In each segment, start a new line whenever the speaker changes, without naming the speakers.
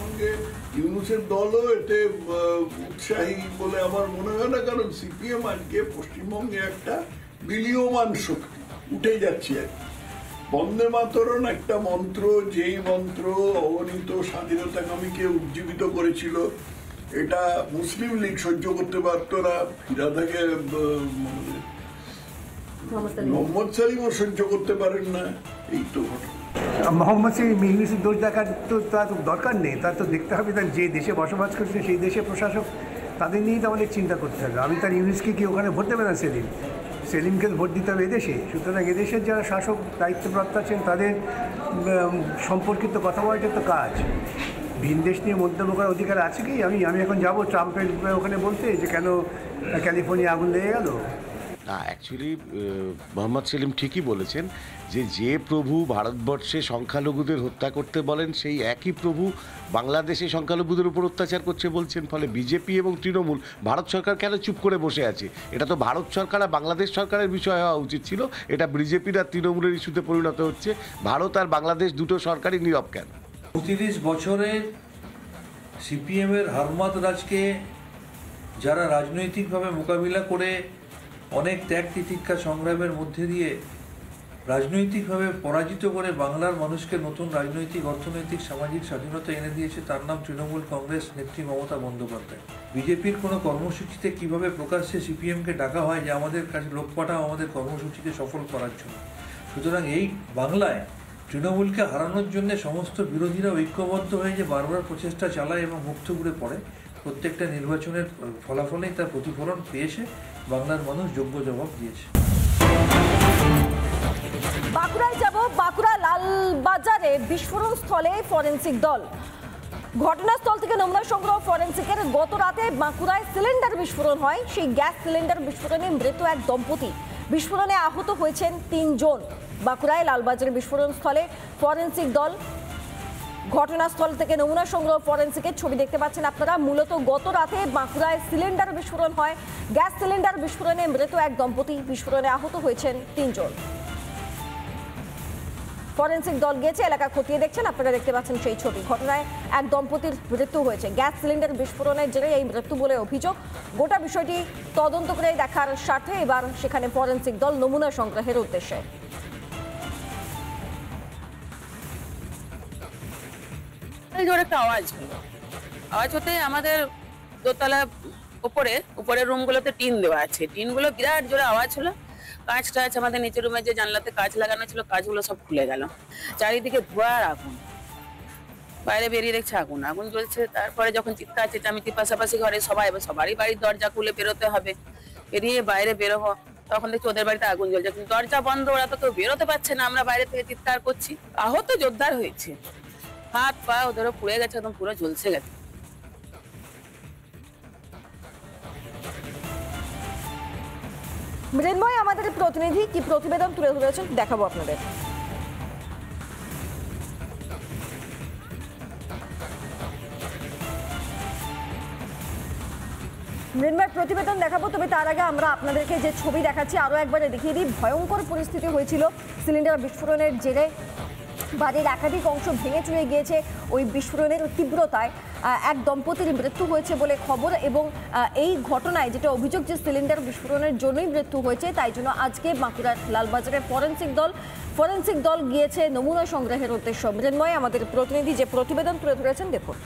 সঙ্গে ইউনূসের দলও এতে উৎসাহী বলে আমার মনে হয় না, কারণ সিপিএম আজকে পশ্চিমবঙ্গে একটা বিলীয়মান শক্তি উঠে যাচ্ছে আর কি। বন্দে মাতরম একটা মন্ত্র, যেই মন্ত্র অগণিত স্বাধীনতাকামীকে উজ্জীবিত করেছিল, এটা মুসলিম লীগ সহ্য করতে পারতো না, ফিরাদাকে মোহাম্মদ সালিমও সহ্য করতে পারেন না, এই তো ঘটনা।
মোহাম্মদ ইউনূসের দোষ দেখার তো তার দরকার নেই, তার তো দেখতে হবে তার যে দেশে বসবাস করছে সেই দেশের প্রশাসক, তাদের নিয়েই তো আমাদের চিন্তা করতে হবে। আমি তার ইউনূসকে কি ওখানে ভোট দেবে না? সেলিমকে ভোট দিতে হবে এদেশে। সুতরাং এদেশের যারা শাসক দায়িত্বপ্রাপ্ত আছেন তাদের সম্পর্কিত কথা বলাটা তো কাজ। ভিন দেশ নিয়ে মন্তব্য করার অধিকার আছে কি? আমি এখন যাব ট্রাম্পের ওখানে বলতে যে কেন ক্যালিফোর্নিয়া আগুন লেগে গেল?
না, অ্যাকচুয়ালি মোহাম্মদ সেলিম ঠিকই বলেছেন যে প্রভু ভারতবর্ষে সংখ্যালঘুদের হত্যা করতে বলেন, সেই একই প্রভু বাংলাদেশে সংখ্যালঘুদের উপর অত্যাচার করছে বলছেন। ফলে বিজেপি এবং তৃণমূল, ভারত সরকার কেন চুপ করে বসে আছে? এটা তো ভারত সরকার আর বাংলাদেশ সরকারের বিষয় হওয়া উচিত ছিল, এটা বিজেপির আর তৃণমূলের ইস্যুতে পরিণত হচ্ছে। ভারত আর বাংলাদেশ দুটো সরকারই নীরব কেন?
৩৫ বছরের সিপিএমের হারমাত রাজকে যারা রাজনৈতিকভাবে মোকাবিলা করে অনেক ত্যাগ তিতিক্ষা সংগ্রামের মধ্যে দিয়ে রাজনৈতিকভাবে পরাজিত করে বাংলার মানুষকে নতুন রাজনৈতিক, অর্থনৈতিক, সামাজিক স্বাধীনতা এনে দিয়েছে, তার নাম তৃণমূল কংগ্রেস নেত্রী মমতা বন্দ্যোপাধ্যায়। বিজেপির কোনো কর্মসূচিতে কিভাবে প্রকাশ্যে সিপিএমকে ডাকা হয় যে আমাদের কাছে লোক পাঠাও আমাদের কর্মসূচিকে সফল করার জন্য। সুতরাং এই বাংলায় তৃণমূলকে হারানোর জন্য সমস্ত বিরোধীরা ঐক্যবদ্ধ হয়ে যে বারবার প্রচেষ্টা চালায় এবং মুখ থুবড়ে পড়ে, প্রত্যেকটা নির্বাচনের ফলাফলেই তার প্রতিফলন পেয়েছে, বাংলার মানুষ যোগ্য জবাব দিয়েছে।
বাঁকুড়ায় যাব। বাঁকুড়া লালবাজারে বিস্ফোরণ স্থলে ফরেন্সিক দল। ঘটনাস্থল থেকে নমুনা সংগ্রহ ফরেন্সিকের। গত রাতে বাঁকুড়ায় সিলিন্ডার বিস্ফোরণ হয়, সেই গ্যাস সিলিন্ডার বিস্ফোরণে মৃত এক দম্পতি, বিস্ফোরণে আহত হয়েছেন ৩ জন। বাঁকুড়ায় লালবাজারে বিস্ফোরণ স্থলে ফরেন্সিক দল। ঘটনাস্থল থেকে নমুনা সংগ্রহ ফরেন্সিকের ছবি দেখতে পাচ্ছেন আপনারা। মূলত গত রাতে বাঁকুড়ায় সিলিন্ডার বিস্ফোরণ হয়, গ্যাস সিলিন্ডার বিস্ফোরণে মৃত এক দম্পতি, বিস্ফোরণে আহত হয়েছেন ৩ জন। ফরেন্সিক দল গিয়েছে, এলাকা খতিয়ে দেখছেন, আপনারা দেখতে পাচ্ছেন সেই ছবি। ঘটনায় এক দম্পতির মৃত্যু হয়েছে, গ্যাস সিলিন্ডার বিস্ফোরণের জেরে এই মৃত্যু বলে অভিযোগ। গোটা বিষয়টি তদন্ত করে দেখার স্বার্থে এবার সেখানে ফরেন্সিক দল নমুনা সংগ্রহের উদ্দেশ্যে।
জোরে একটা আওয়াজ হলো, আওয়াজ হতে আমাদের দোতলা উপরের রুমগুলোতে টিন দেওয়া আছে, টিনগুলো বিরাট জোরে আওয়াজ হলো। কাঁচ টাচ আমাদের নিচের রুমে যে জানলাতে কাঁচ লাগানো ছিল, কাঁচগুলো সব খুলে গেল। চারিদিকে ধোঁয়ার আগুন, বাইরে বেরিয়ে দেখছে আগুন আগুন জ্বলছে। তারপরে যখন চিৎকার চেঁচামেচি, পাশাপাশি ঘরে সবাই, সবারই বাড়ির দরজা খুলে বেরোতে হবে, বেরিয়ে বাইরে বেরোবো, তখন দেখছি ওদের বাড়িতে আগুন জ্বলছে, কিন্তু দরজা বন্ধ, ওরা তো কেউ বেরোতে পারছে না। আমরা বাইরে থেকে চিৎকার করছি। আহত জোরদার হয়েছে, হাত পা ওদেরও পুড়ে গেছে, একদম পুরো ঝলসে গেছে।
মৃন্ময় আমাদের প্রতিনিধি কি প্রতিবেদন তুলে ধরেছেন দেখাবো আপনাদের। মৃন্ময় প্রতিবেদন দেখাবো, তবে তার আগে আমরা আপনাদেরকে যে ছবি দেখাচ্ছি আরো একবারে দেখিয়ে দিই। ভয়ঙ্কর পরিস্থিতি হয়েছিল সিলিন্ডার বিস্ফোরণের জেরে, বাড়ির একাধিক অংশ ভেঙে চুরে গিয়েছে। ওই বিস্ফোরণের তীব্রতায় এক দম্পতির মৃত্যু হয়েছে বলে খবর, এবং এই ঘটনায় যেটা অভিযোগ যে সিলিন্ডার বিস্ফোরণের জন্যই মৃত্যু হয়েছে, তাই জন্য আজকে বাঁকুড়ার লালবাজারে ফরেন্সিক দল গিয়েছে নমুনা সংগ্রহের উদ্দেশ্য। মৃন্ময় আমাদের প্রতিনিধি যে প্রতিবেদন তুলে ধরেছেন দেখুন।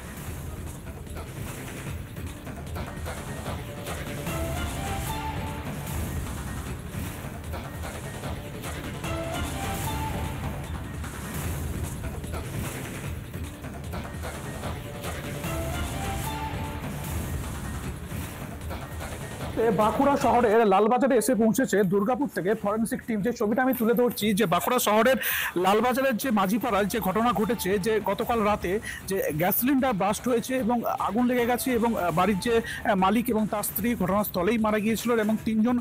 বাঁকুড়া শহরের লালবাজারে এসে পৌঁছেছে দুর্গাপুর থেকে ফরেন্সিক টিম। যে ছবিটা আমি তুলে ধরছি, যে বাঁকুড়া শহরের লালবাজারের যে মাঝিপাড়ায় যে ঘটনা ঘটেছে, যে গতকাল রাতে যে গ্যাস সিলিন্ডার ব্লাস্ট হয়েছে এবং আগুন লেগে গেছে, এবং বাড়ির যে মালিক এবং তার স্ত্রী ঘটনাস্থলেই মারা গিয়েছিল, এবং 3 জন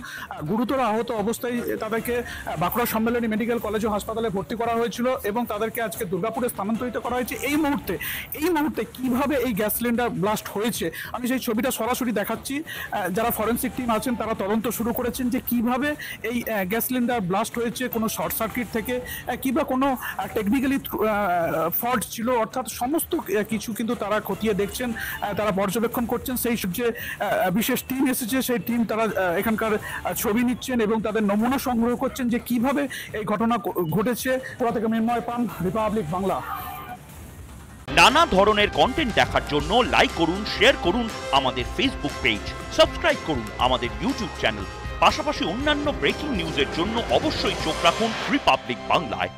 গুরুতর আহত অবস্থায় তাদেরকে বাঁকুড়া সম্মেলনী মেডিকেল কলেজ ও হাসপাতালে ভর্তি করা হয়েছিল এবং তাদেরকে আজকে দুর্গাপুরে স্থানান্তরিত করা হয়েছে। এই মুহূর্তে কিভাবে এই গ্যাস সিলিন্ডার ব্লাস্ট হয়েছে আমি সেই ছবিটা সরাসরি দেখাচ্ছি। যারা ফরেন্সিক ফরেন্সিক টিম আছেন, তারা তদন্ত শুরু করেছেন যে কিভাবে এই গ্যাস সিলিন্ডার ব্লাস্ট হয়েছে, কোনো শর্ট সার্কিট থেকে কিংবা কোনো টেকনিক্যালি ফল্ট ছিল, অর্থাৎ সমস্ত কিছু কিন্তু তারা খতিয়ে দেখছেন, তারা পর্যবেক্ষণ করছেন। সেই যে বিশেষ টিম এসেছে সেই টিম তারা এখানকার ছবি নিচ্ছেন এবং তাদের নমুনা সংগ্রহ করছেন যে কিভাবে এই ঘটনা ঘটেছে। পুরা থেকে মৃন্ময় পান, রিপাবলিক বাংলা।
নানা ধরনের কন্টেন্ট দেখার জন্য লাইক করুন, শেয়ার করুন আমাদের ফেসবুক পেজ, সাবস্ক্রাইব করুন আমাদের ইউটিউব চ্যানেল। পাশাপাশি অন্যান্য ব্রেকিং নিউজের জন্য অবশ্যই চোখ রাখুন রিপাবলিক বাংলায়।